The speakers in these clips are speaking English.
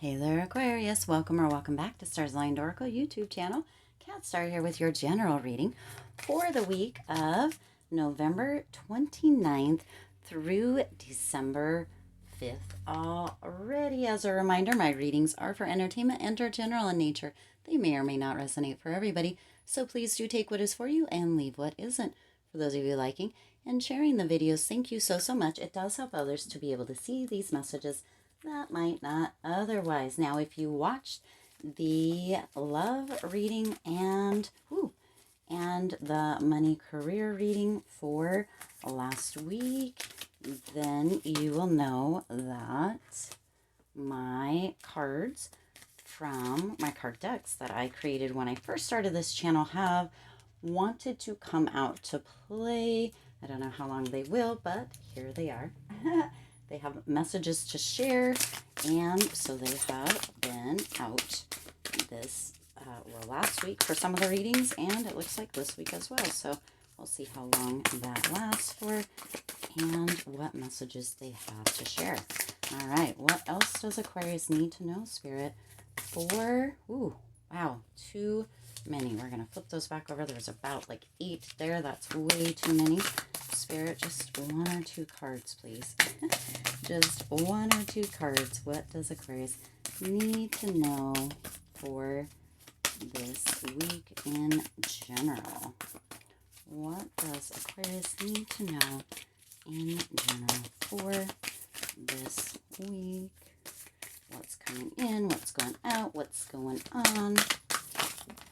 Hey there, Aquarius. Welcome or welcome back to Stars Aligned Oracle YouTube channel. Cat Star here with your general reading for the week of November 29th through December 5th. Already, as a reminder, my readings are for entertainment and are general in nature. They may or may not resonate for everybody, so please do take what is for you and leave what isn't. For those of you liking and sharing the videos, thank you so much. It does help others to be able to see these messages that might not otherwise. Now, if you watched the love reading and the money career reading for last week, then you will know that my cards from my card decks that I created when I first started this channel have wanted to come out to play. I don't know how long they will, but here they are. They have messages to share, and so they have been out this, last week for some of the readings, and it looks like this week as well. So we'll see how long that lasts for and what messages they have to share. All right, what else does Aquarius need to know, Spirit, for, too many. We're going to flip those back over. There's about like 8 there. That's way too many. Spirit, just 1 or 2 cards, please. Just 1 or 2 cards. What does Aquarius need to know for this week in general? What does Aquarius need to know in general for this week? What's coming in? What's going out? What's going on?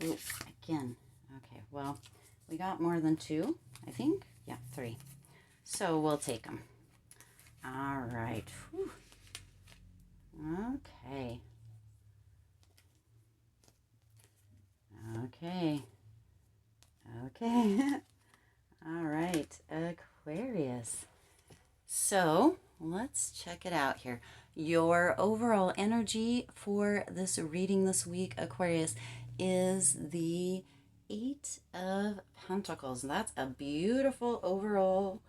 Ooh, again. Okay, well, we got more than 2, I think. Yeah, 3. So we'll take them. All right. Whew. Okay. Okay. Okay. All right, Aquarius. So let's check it out here. Your overall energy for this reading this week, Aquarius, is the 8 of Pentacles. That's a beautiful overall,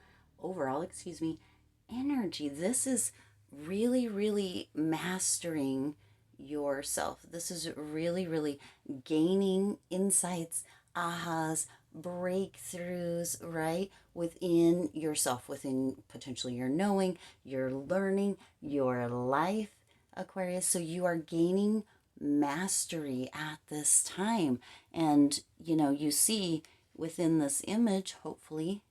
energy. This is really mastering yourself. This is really gaining insights, ahas, breakthroughs, right? Within yourself, within potentially your knowing, your learning, your life, Aquarius. So you are gaining mastery at this time. And, you see within this image, hopefully,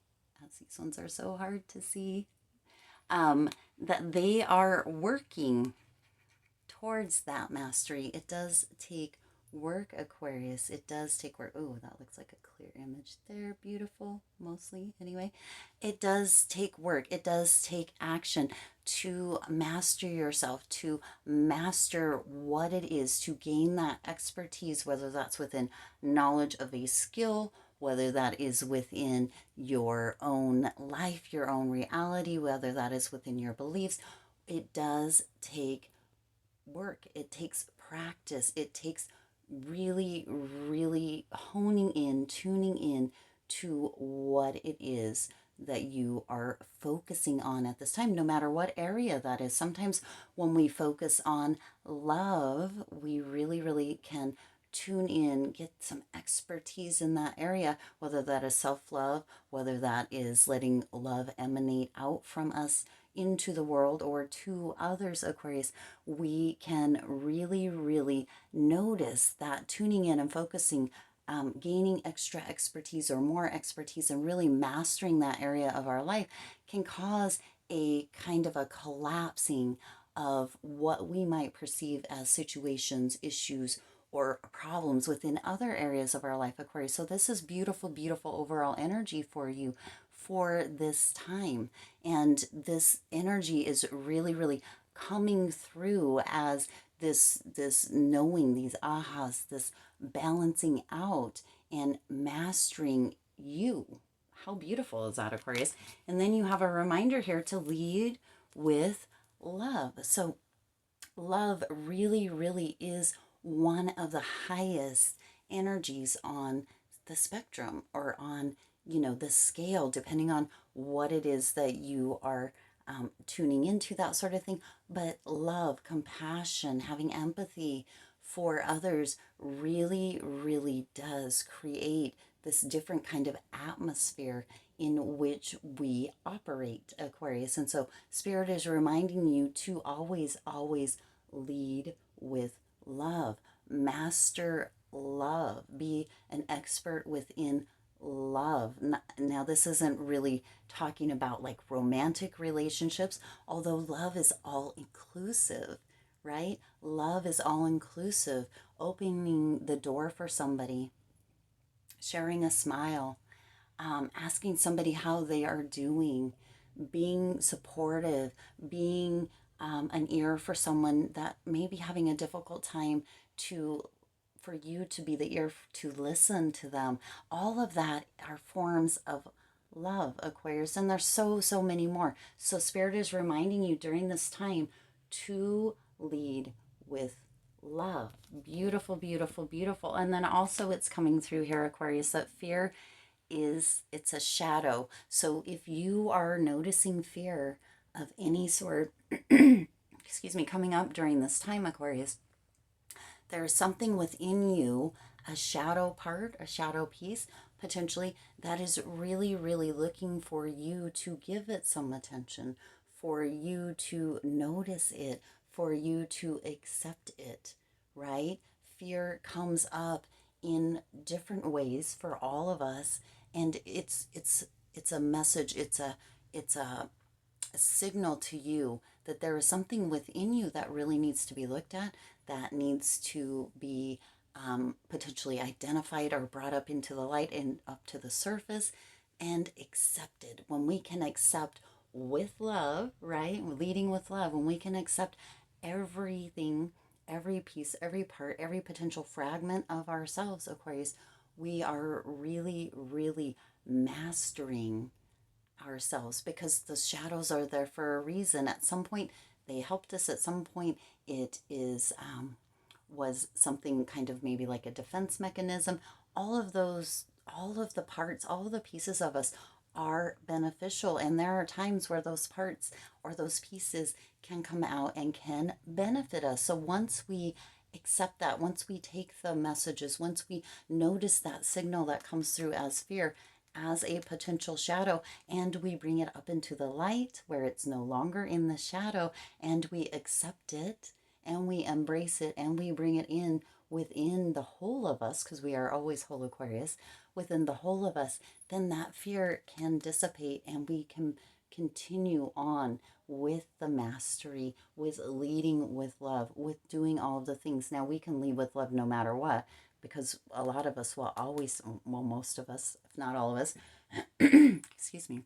as these ones are so hard to see, that they are working towards that mastery. It does take work, Aquarius. It does take work. Oh, that looks like a clear image there. Beautiful, mostly anyway. It does take work. It does take action to master yourself, to master what it is, to gain that expertise, whether that's within knowledge of a skill, whether that is within your own life, your own reality, whether that is within your beliefs. It does take work. It takes practice. It takes really honing in, tuning in to what it is that you are focusing on at this time, no matter what area that is. Sometimes when we focus on love, we really can tune in, get some expertise in that area, whether that is self-love, whether that is letting love emanate out from us into the world or to others, Aquarius. We can really notice that tuning in and focusing, gaining extra expertise or more expertise and really mastering that area of our life can cause a kind of a collapsing of what we might perceive as situations, issues, or problems within other areas of our life, Aquarius. So this is beautiful overall energy for you for this time. And this energy is really coming through as this knowing, these ahas, this balancing out and mastering you. How beautiful is that, Aquarius? And then you have a reminder here to lead with love. So love really is one of the highest energies on the spectrum or on, the scale, depending on what it is that you are tuning into that sort of thing. But love, compassion, having empathy for others really, really does create this different kind of atmosphere in which we operate, Aquarius. And so, Spirit is reminding you to always, always lead with love, master love, be an expert within love. Now, this isn't really talking about like romantic relationships, although love is all inclusive, right? Love is all inclusive, opening the door for somebody, sharing a smile, asking somebody how they are doing, being supportive, being an ear for someone that may be having a difficult time, to for you to be the ear to listen to them. All of that are forms of love, Aquarius, and there's so many more. So Spirit is reminding you during this time to lead with love. Beautiful, beautiful, beautiful. And then also it's coming through here, Aquarius, that fear it's a shadow. So if you are noticing fear of any sort, excuse me, coming up during this time, Aquarius, there's something within you, a shadow part, a shadow piece, potentially, that is really, really looking for you to give it some attention, for you to notice it, for you to accept it, right? Fear comes up in different ways for all of us, and it's a message, it's a signal to you that there is something within you that really needs to be looked at, that needs to be potentially identified or brought up into the light and up to the surface and accepted. When we can accept with love, right? Leading with love, when we can accept everything, every piece, every part, every potential fragment of ourselves, Aquarius, we are really, really mastering ourselves, because the shadows are there for a reason. At some point, they helped us. At some point, it is was something kind of maybe like a defense mechanism. All of those, all of the parts, all of the pieces of us are beneficial, and there are times where those parts or those pieces can come out and can benefit us. So once we accept that, once we take the messages, once we notice that signal that comes through as fear, as a potential shadow, and we bring it up into the light where it's no longer in the shadow, and we accept it and we embrace it and we bring it in within the whole of us, because we are always whole, Aquarius, within the whole of us, then that fear can dissipate and we can continue on with the mastery, with leading with love, with doing all of the things. Now, we can lead with love no matter what, because a lot of us will always, well, most of us, if not all of us, excuse me,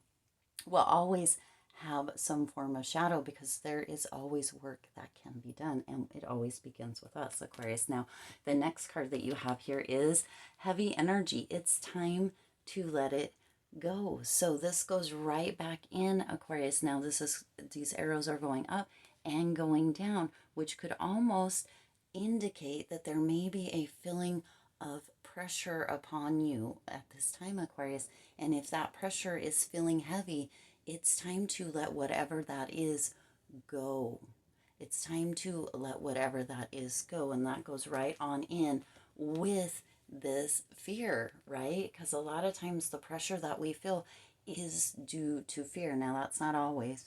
will always have some form of shadow, because there is always work that can be done, and it always begins with us, Aquarius. Now, the next card that you have here is heavy energy. It's time to let it go. So this goes right back in, Aquarius. Now, these arrows are going up and going down, which could almost indicate that there may be a feeling of pressure upon you at this time, Aquarius. And if that pressure is feeling heavy, it's time to let whatever that is go. It's time to let whatever that is go. And that goes right on in with this fear, right? Because a lot of times the pressure that we feel is due to fear. Now, that's not always.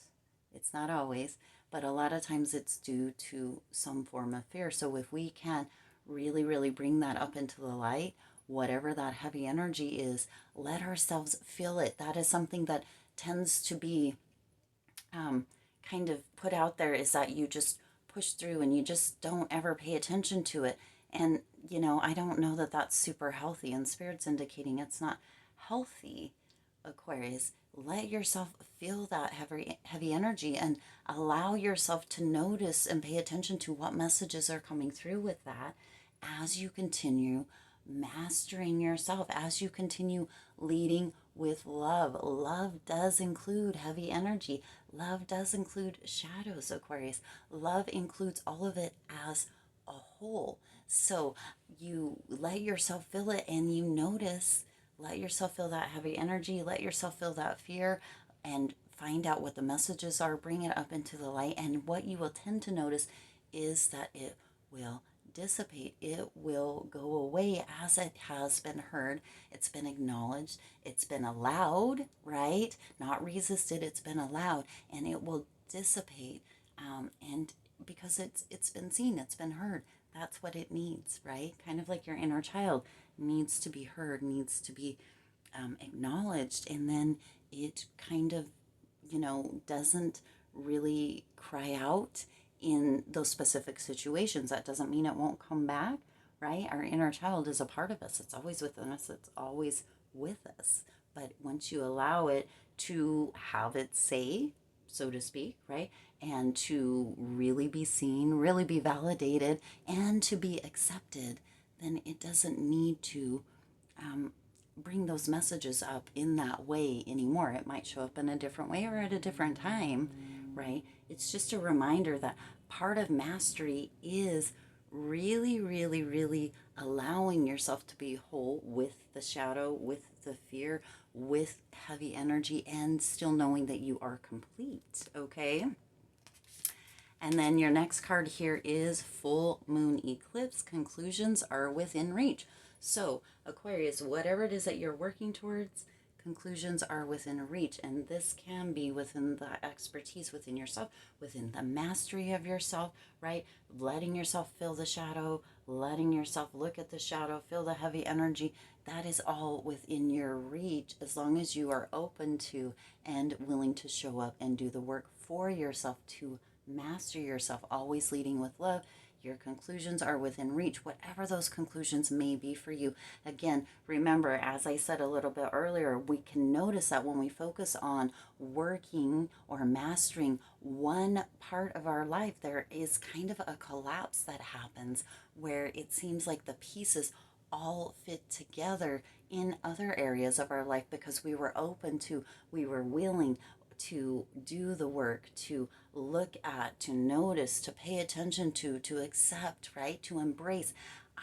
It's not always, but a lot of times it's due to some form of fear. So if we can really, really bring that up into the light, whatever that heavy energy is, let ourselves feel it. That is something that tends to be kind of put out there, is that you just push through and you just don't ever pay attention to it. And, I don't know that that's super healthy, and Spirit's indicating it's not healthy, Aquarius. Let yourself feel that heavy energy and allow yourself to notice and pay attention to what messages are coming through with that, as you continue mastering yourself, as you continue leading with love. Love does include heavy energy. Love does include shadows, Aquarius. Love includes all of it as a whole. So you let yourself feel it and you notice, let yourself feel that heavy energy, let yourself feel that fear, and find out what the messages are, bring it up into the light, and what you will tend to notice is that it will dissipate. It will go away as it has been heard. It's been acknowledged. It's been allowed, right? Not resisted. It's been allowed, and it will dissipate. And because it's been seen, it's been heard. That's what it needs, right? Kind of like your inner child needs to be heard, needs to be acknowledged, and then it kind of, doesn't really cry out in those specific situations. That doesn't mean it won't come back, right? Our inner child is a part of us. It's always within us. It's always with us. But once you allow it to have its say, so to speak, right? And to really be seen, really be validated, and to be accepted, then it doesn't need to bring those messages up in that way anymore. It might show up in a different way or at a different time, right? It's just a reminder that part of mastery is really, really, really allowing yourself to be whole with the shadow, with the fear, with heavy energy, and still knowing that you are complete, okay? And then your next card here is full moon eclipse. Conclusions are within reach. So Aquarius, whatever it is that you're working towards, conclusions are within reach. And this can be within the expertise within yourself, within the mastery of yourself, right? Letting yourself feel the shadow, letting yourself look at the shadow, feel the heavy energy. That is all within your reach, as long as you are open to and willing to show up and do the work for yourself to master yourself, always leading with love. Your conclusions are within reach, whatever those conclusions may be for you. Again, remember, as I said a little bit earlier, we can notice that when we focus on working or mastering one part of our life, there is kind of a collapse that happens where it seems like the pieces all fit together in other areas of our life because we were open to, we were willing to do the work, to look at, to notice, to pay attention to accept, right? To embrace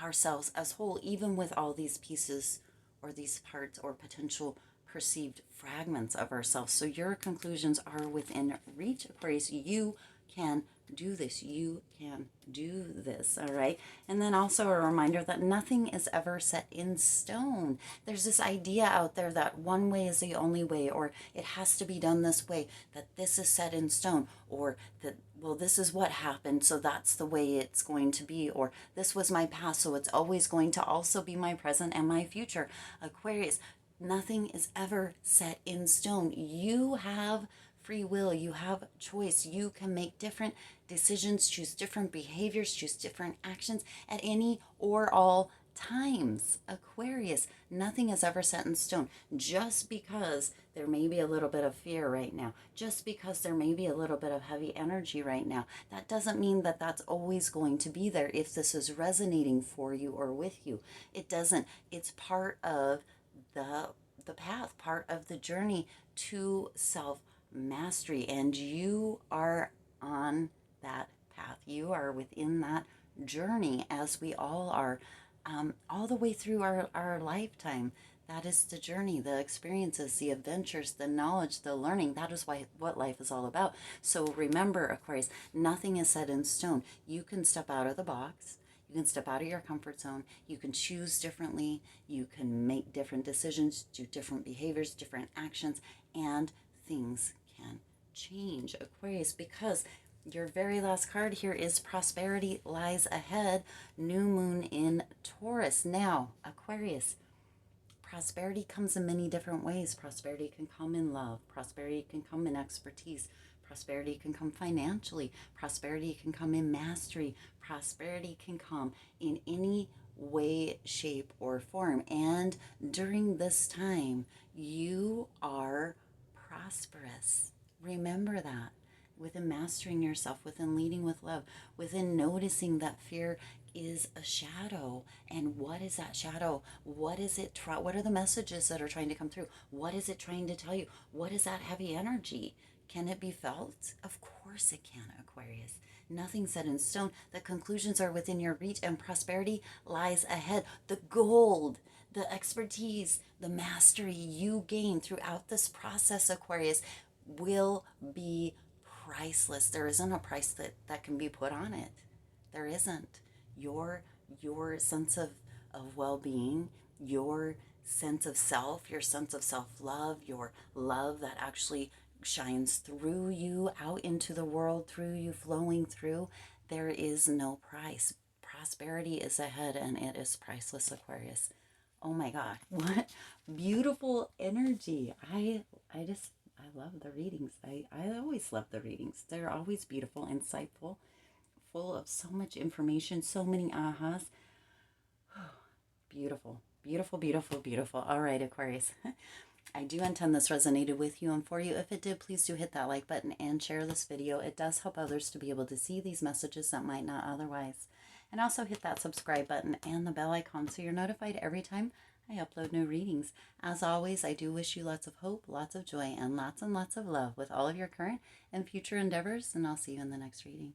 ourselves as whole, even with all these pieces or these parts or potential perceived fragments of ourselves. So your conclusions are within reach, Aquarius. You can do this. You can do this. All right. And then also a reminder that nothing is ever set in stone. There's this idea out there that one way is the only way, or it has to be done this way, that this is set in stone, or that, well, this is what happened, so that's the way it's going to be, or this was my past, so it's always going to also be my present and my future. Aquarius, nothing is ever set in stone. You have free will, you have choice. You can make different decisions, choose different behaviors, choose different actions at any or all times. Aquarius, nothing is ever set in stone. Just because there may be a little bit of fear right now, just because there may be a little bit of heavy energy right now, that doesn't mean that that's always going to be there if this is resonating for you or with you. It doesn't. It's part of the path, part of the journey to self mastery, and you are on that path. You are within that journey, as we all are, all the way through our lifetime. That is the journey, the experiences, the adventures, the knowledge, the learning. That is what life is all about. So remember, Aquarius, nothing is set in stone. You can step out of the box. You can step out of your comfort zone. You can choose differently. You can make different decisions, do different behaviors, different actions, and things can change, Aquarius, because your very last card here is prosperity lies ahead, new moon in Taurus. Now, Aquarius, prosperity comes in many different ways. Prosperity can come in love. Prosperity can come in expertise. Prosperity can come financially. Prosperity can come in mastery. Prosperity can come in any way, shape, or form. And during this time, you are prosperous. Remember that. Within mastering yourself, within leading with love, within noticing that fear is a shadow. And what is that shadow? What is it? What are the messages that are trying to come through? What is it trying to tell you? What is that heavy energy? Can it be felt? Of course it can, Aquarius. Nothing set in stone. The conclusions are within your reach, and prosperity lies ahead. The gold, the expertise, the mastery you gain throughout this process, Aquarius, will be priceless. There isn't a price that can be put on it. There isn't. Your sense of well-being, your sense of self, your sense of self-love, your love that actually shines through you out into the world, through you, flowing through, there is no price. Prosperity is ahead and it is priceless, Aquarius. Oh my God, what beautiful energy. I love the readings. I always love the readings. They're always beautiful, insightful, full of so much information, so many ahas. Beautiful, beautiful, beautiful, beautiful. All right, Aquarius. I do intend this resonated with you and for you. If it did, please do hit that like button and share this video. It does help others to be able to see these messages that might not otherwise. And also hit that subscribe button and the bell icon so you're notified every time I upload new readings. As always, I do wish you lots of hope, lots of joy, and lots of love with all of your current and future endeavors. And I'll see you in the next reading.